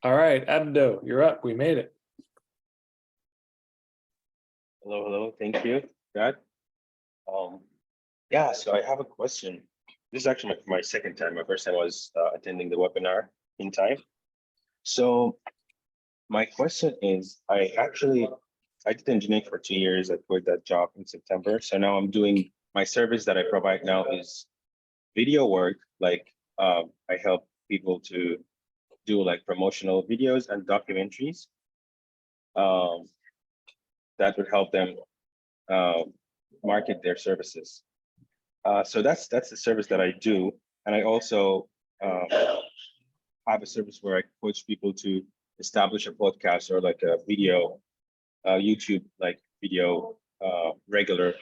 All right, Abdo, you're up. We made it. Hello, hello. Thank you, Dad. Um, yeah, so I have a question. This is actually my second time. My first time was attending the webinar in time. So my question is, I did engineering for 2 years. I quit that job in September. So now I'm doing my service that I provide now is video work. Like I help people to do like promotional videos and documentaries um, that would help them um, market their services. So that's the service that I do, and I also um, have a service where I coach people to establish a podcast or like a video, YouTube like video regular.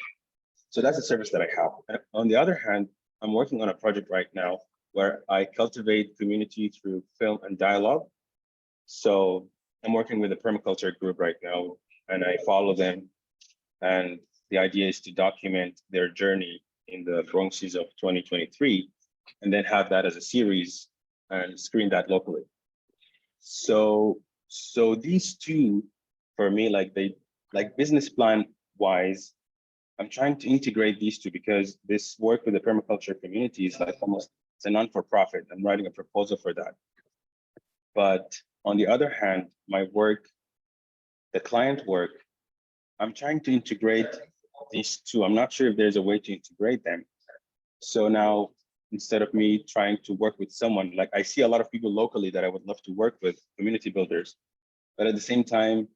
So that's the service that I have. And on the other hand, I'm working on a project right now where I cultivate community through film and dialogue. So I'm working with a permaculture group right now, and I follow them. And the idea is to document their journey in the growing season of 2023, and then have that as a series and screen that locally. So these two, for me, like business plan wise, I'm trying to integrate these two because this work with the permaculture community is like almost it's a non-for-profit. I'm writing a proposal for that. But on the other hand, my work, the client work, I'm trying to integrate these two. I'm not sure if there's a way to integrate them. So now, instead of me trying to work with someone, like I see a lot of people locally that I would love to work with, community builders, but at the same time,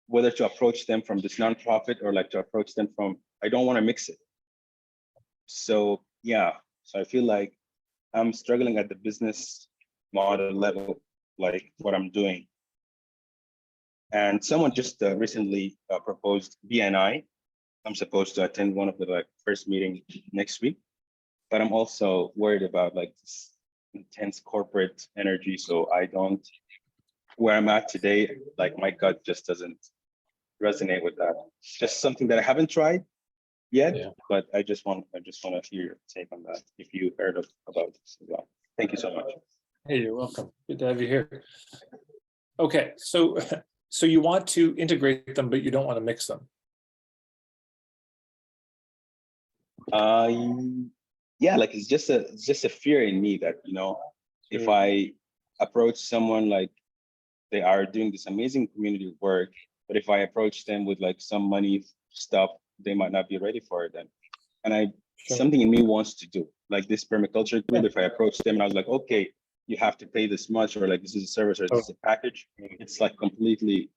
whether to approach them from this nonprofit or like to approach them from, I don't want to mix it. So yeah, so I feel like I'm struggling at the business model level, like what I'm doing. And someone just recently proposed BNI. I'm supposed to attend one of the like first meeting next week, but I'm also worried about like this intense corporate energy. So I don't, where I'm at today, like my gut just doesn't resonate with that. It's just something that I haven't tried yet, Yeah. but I just want to hear your take on that if you heard about this as well. Thank you so much. Hey, you're welcome. Good to have you here. Okay, so so you want to integrate them, but you don't want to mix them. Yeah, like it's just a fear in me that, you know, if I approach someone like they are doing this amazing community work, but if I approach them with like some money stuff, they might not be ready for it then. And something in me wants to do like this permaculture group. If I approach them and I was like, okay, you have to pay this much, or like this is a service or this is a package, it's like completely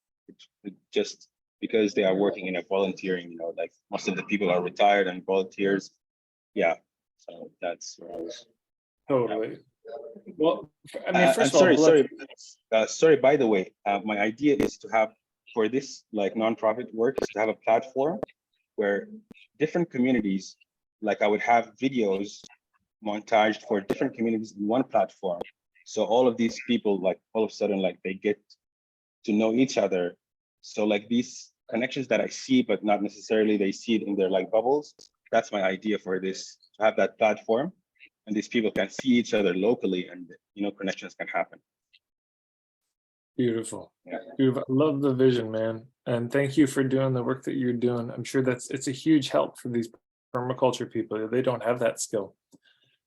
just because they are working in a volunteering, you know, like most of the people are retired and volunteers. Yeah, so that's where I was. Totally. Well, I mean, first of all, sorry. By the way, my idea is to have for this like nonprofit work is to have a platform where different communities, like I would have videos montaged for different communities in one platform. So all of these people, like all of a sudden, like they get to know each other. So like these connections that I see, but not necessarily they see it in their like bubbles. That's my idea for this, to have that platform, and these people can see each other locally, and you know, connections can happen. beautiful. Yeah. Beautiful. I love the vision, man. And thank you for doing the work that you're doing. I'm sure it's a huge help for these permaculture people. They don't have that skill.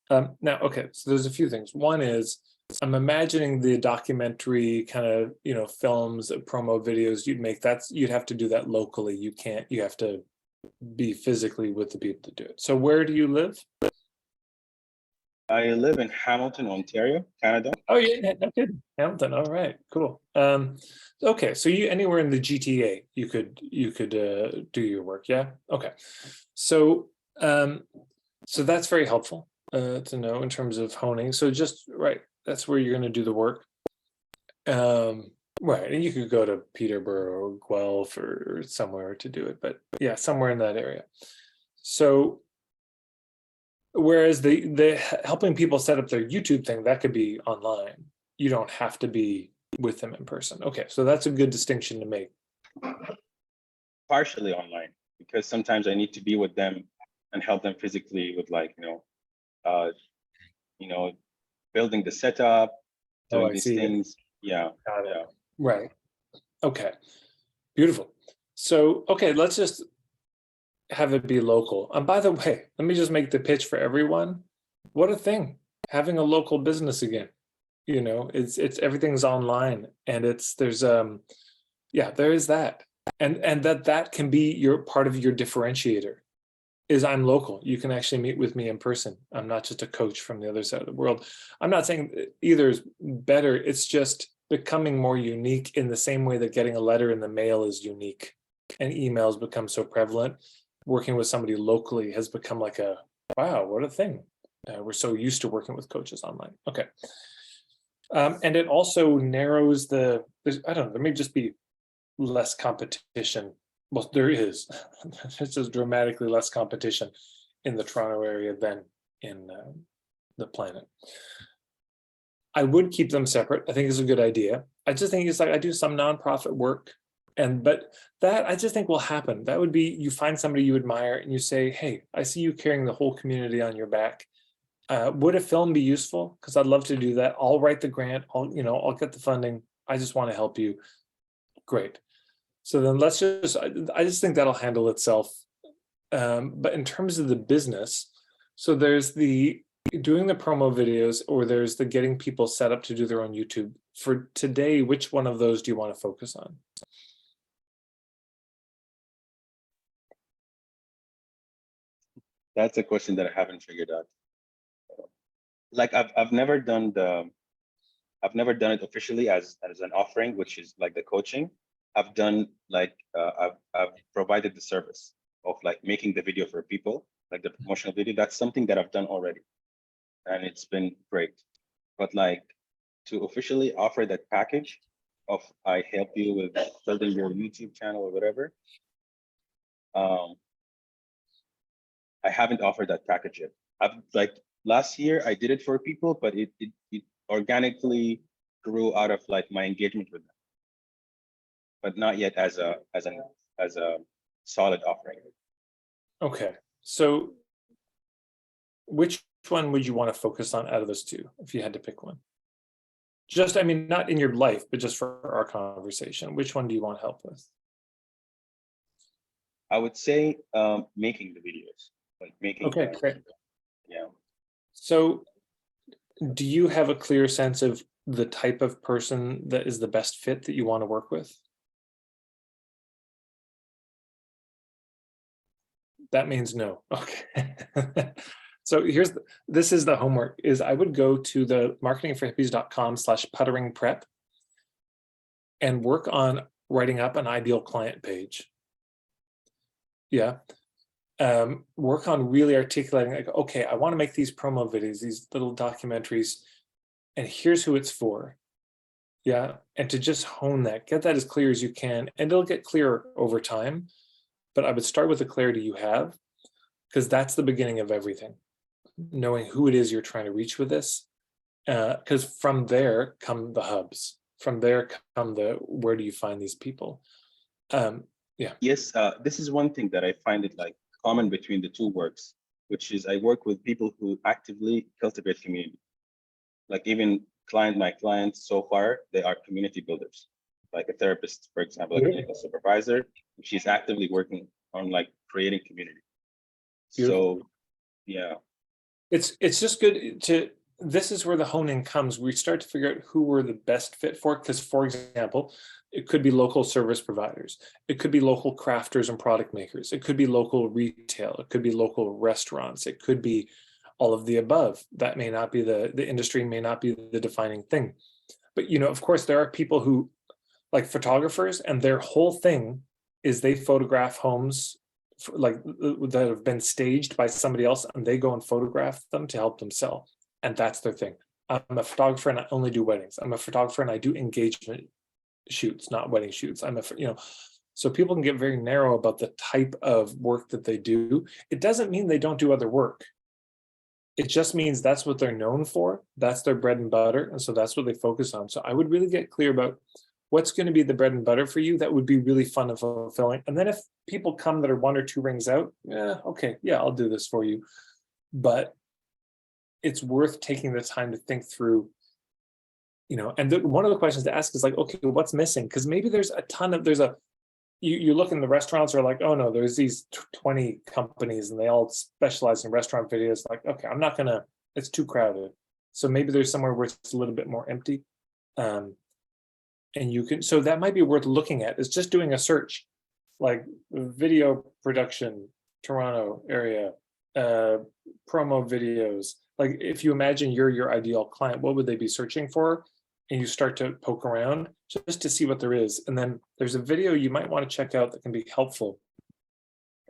Now, okay, so there's a few things. One is I'm imagining the documentary kind of, you know, films, promo videos you'd make, you'd have to do that locally. You have to be physically with the people to do it. So where do you live? I live in Hamilton, Ontario, Canada. Oh yeah, no kidding. Hamilton. All right, cool. Okay, so you anywhere in the GTA you could do your work, yeah? Okay. So so that's very helpful to know in terms of honing. So just right, that's where you're going to do the work. Right, and you could go to Peterborough or Guelph or somewhere to do it, but yeah, somewhere in that area. So whereas the helping people set up their YouTube thing, that could be online. You don't have to be with them in person. Okay, so that's a good distinction to make. Partially online, because sometimes I need to be with them and help them physically with like, you know, building the setup, doing these things. Yeah. Got it. Yeah. Right. Okay. Beautiful. So, okay, let's just have it be local. And by the way, let me just make the pitch for everyone. What a thing, having a local business again. It's everything's online, and yeah, there is that. And that can be your part of your differentiator, is I'm local. You can actually meet with me in person. I'm not just a coach from the other side of the world. I'm not saying either is better. It's just becoming more unique in the same way that getting a letter in the mail is unique and emails become so prevalent. Working with somebody locally has become like wow, what a thing. We're so used to working with coaches online. Okay. And it also narrows I don't know, there may just be less competition. Well, there is. There's just dramatically less competition in the Toronto area than in the planet. I would keep them separate. I think it's a good idea. I just think it's like I do some nonprofit work, but that I just think will happen. That would be, you find somebody you admire and you say, hey, I see you carrying the whole community on your back. Would a film be useful? Because I'd love to do that. I'll write the grant. I'll get the funding. I just want to help you. Great. So then I just think that'll handle itself. But in terms of the business, so there's the doing the promo videos, or there's the getting people set up to do their own YouTube. For today, which one of those do you want to focus on? That's a question that I haven't figured out. Like I've never done it officially as an offering, which is like the coaching. I've done like I've provided the service of like making the video for people, like the promotional video. That's something that I've done already, and it's been great. But like to officially offer that package of I help you with building your YouTube channel or whatever, I haven't offered that package yet. I've like last year I did it for people, but it organically grew out of like my engagement with them, but not yet as a solid offering. Okay, so which one would you want to focus on out of those two if you had to pick one? Just, I mean, not in your life, but just for our conversation, which one do you want help with? I would say making the videos, like making. Okay, great. Yeah. So do you have a clear sense of the type of person that is the best fit that you want to work with? That means no. Okay. So this is the homework, is I would go to the marketingforhippies.com/puttering prep and work on writing up an ideal client page. Yeah. Work on really articulating, like, okay, I want to make these promo videos, these little documentaries, and here's who it's for. Yeah. And to just hone that, get that as clear as you can, and it'll get clearer over time. But I would start with the clarity you have, because that's the beginning of everything. Knowing who it is you're trying to reach with this, because from there come the hubs. From there come where do you find these people? Yeah. Yes, this is one thing that I find it like common between the two works, which is I work with people who actively cultivate community. Like even my clients so far, they are community builders. Like a therapist, for example, a clinical supervisor, she's actively working on like creating community. Beautiful. So yeah. It's just good this is where the honing comes. We start to figure out who we're the best fit for, because for example, it could be local service providers. It could be local crafters and product makers. It could be local retail. It could be local restaurants. It could be all of the above. That may not be the industry may not be the defining thing. But, of course, there are people who, like photographers, and their whole thing is they photograph homes that have been staged by somebody else, and they go and photograph them to help them sell. And that's their thing. I'm a photographer and I only do weddings. I'm a photographer and I do engagement shoots, not wedding shoots. So people can get very narrow about the type of work that they do. It doesn't mean they don't do other work. It just means that's what they're known for. That's their bread and butter. And so that's what they focus on. So I would really get clear about what's going to be the bread and butter for you that would be really fun and fulfilling. And then if people come that are 1 or 2 rings out, okay, yeah, I'll do this for you. But it's worth taking the time to think through, and one of the questions to ask is like, okay, what's missing? Because maybe there's a ton of, you look in the restaurants are like, oh no, there's these 20 companies and they all specialize in restaurant videos. Like, okay, it's too crowded. So maybe there's somewhere where it's a little bit more empty. And so that might be worth looking at, is just doing a search, like video production, Toronto area, promo videos. Like if you imagine you're your ideal client, what would they be searching for? And you start to poke around just to see what there is. And then there's a video you might want to check out that can be helpful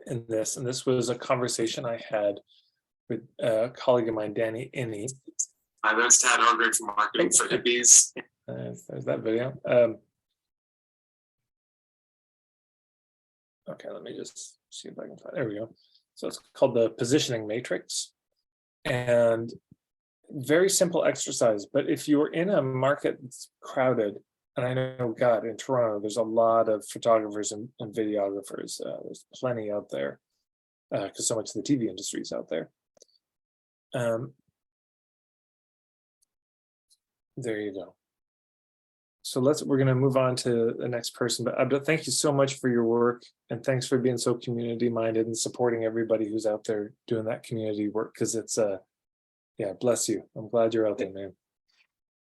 in this. And this was a conversation I had with a colleague of mine, Danny Inney. Hi, that's Tad Hargrave from Marketing for Hippies. There's that video. Okay, let me just see if I can find, there we go. So it's called the positioning matrix. And very simple exercise, but if you're in a market that's crowded, and I know, God, in Toronto, there's a lot of photographers and videographers. There's plenty out there because so much of the TV industry is out there. There you go. So we're going to move on to the next person. But Abdul, thank you so much for your work, and thanks for being so community minded and supporting everybody who's out there doing that community work, because it's yeah, bless you. I'm glad you're out there, man.